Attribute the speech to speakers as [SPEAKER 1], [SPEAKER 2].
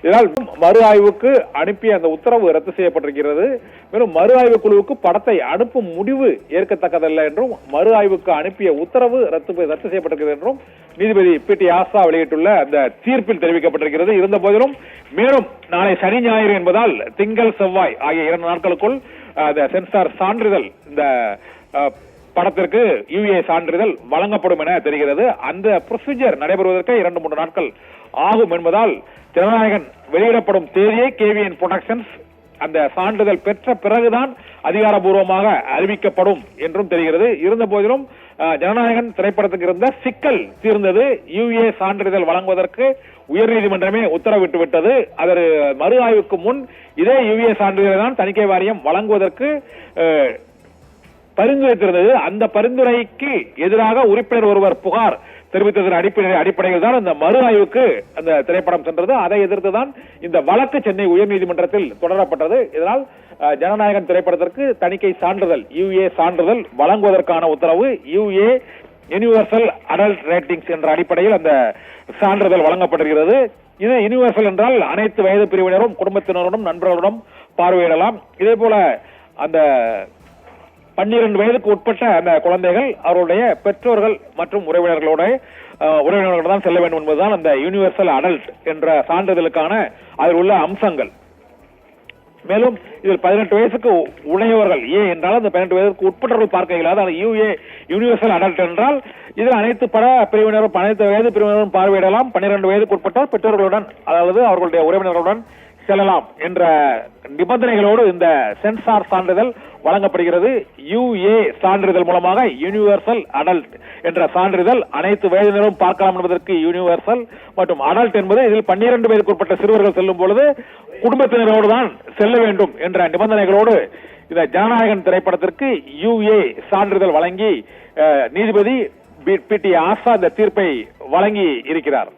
[SPEAKER 1] இதனால் மறு ஆய்வுக்கு அனுப்பிய அந்த உத்தரவு ரத்து செய்யப்பட்டிருக்கிறது. மேலும் மறு ஆய்வு குழுவுக்கு படத்தை அனுப்பும் முடிவு ஏற்கத்தக்கதல்ல என்றும் மறு ஆய்வுக்கு அனுப்பிய உத்தரவு ரத்து செய்யப்பட்டிருக்கிறது என்றும் நீதிபதி PT ஆசா வெளியிட்டுள்ள அந்த தீர்ப்பில் தெரிவிக்கப்பட்டிருக்கிறது. இருந்த போதிலும் மேலும் நாளை சனி ஞாயிறு என்பதால் திங்கள் செவ்வாய் ஆகிய 2 நாட்களுக்குள் சென்சார் சான்றிதழ் இந்த படத்திற்கு UA சான்றிதழ் வழங்கப்படும் என தெரிகிறது. அந்த ப்ரொசீஜர் நடைபெறுவதற்கு 2-3 நாட்கள் ஆகும் என்பதால் ஜனநாயகன் வெளியிடப்படும் தேதியை KVN புரொடக்ஷன்ஸ் அந்த சான்றிதழ் பெற்ற பிறகுதான் அதிகாரப்பூர்வமாக அறிவிக்கப்படும் என்றும் தெரிகிறது. இருந்த போதிலும் ஜனநாயகன் திரைப்படத்துக்கு இருந்த சிக்கல் தீர்ந்தது. UA சான்றிதழ் வழங்குவதற்கு உயர்நீதிமன்றமே உத்தரவிட்டு விட்டது. அதற்கு மறு ஆய்வுக்கு முன் இதே UA சான்றிதழை தான் தணிக்கை வாரியம் வழங்குவதற்கு பரிந்துரைத்திருந்தது. அந்த பரிந்துரைக்கு எதிராக உறுப்பினர் ஒருவர் புகார் தெரிவித்ததன் அடிப்படையில் தான் அந்த மறு ஆய்வுக்கு அந்த திரைப்படம் சென்றது. அதை எதிர்த்துதான் இந்த வழக்கு சென்னை உயர்நீதிமன்றத்தில் தொடரப்பட்டது. இதனால் ஜனநாயகன் திரைப்படத்திற்கு தணிக்கை சான்றிதழ் UA சான்றிதழ் வழங்குவதற்கான உத்தரவு UA யூனிவர்சல் அடல்ட் ரேட்டிங்ஸ் என்ற அடிப்படையில் அந்த சான்றிதழ் வழங்கப்படுகிறது. இது யூனிவர்சல் என்றால் அனைத்து வயது பிரிவினரும் குடும்பத்தினருடன் நண்பர்களுடன் பார்வையிடலாம். இதே போல அந்த 12 வயதுக்கு உட்பட்ட அந்த குழந்தைகள் அவருடைய பெற்றோர்கள் மற்றும் உறவினர்களோடு தான் செல்ல வேண்டும் என்பதுதான் அந்த யூனிவர்சல் அடல்ட் என்ற சான்றிதழுக்கான அதில் உள்ள அம்சங்கள். மேலும் இதில் 18 வயசுக்கு உடையவர்கள் என்றால் அந்த 18 வயதுக்கு உட்பட்டவர்கள் பார்க்க இயலாது. அது UA யூனிவர்சல் அடல்ட் என்றால் இதில் அனைத்து பிரிவினரும் அனைத்து வயது பிரிவினரும் பார்வையிடலாம். 12 வயதுக்கு உட்பட்டால் பெற்றோர்களுடன் அதாவது அவர்களுடைய உறவினர்களுடன் செல்லலாம் என்ற நிபந்தனைகளோடு இந்த சென்சார் சான்றிதழ் வழங்கப்படுகிறது. UA சான்றிதழ் மூலமாக யூனிவர்சல் அடல்ட் என்ற சான்றிதழ் அனைத்து வயதினரும் பார்க்கலாம் என்பதற்கு யூனிவர்சல் மற்றும் அடல்ட் என்பது இதில் 12 வயதுக்கு உட்பட்ட சிறுவர்கள் செல்லும் பொழுது குடும்பத்தினரோடு தான் செல்ல வேண்டும் என்ற நிபந்தனைகளோடு இந்த ஜனநாயகன் திரைப்படத்திற்கு UA சான்றிதழ் வழங்கி நீதிபதி PT ஆசா இந்த தீர்ப்பை வழங்கி இருக்கிறார்.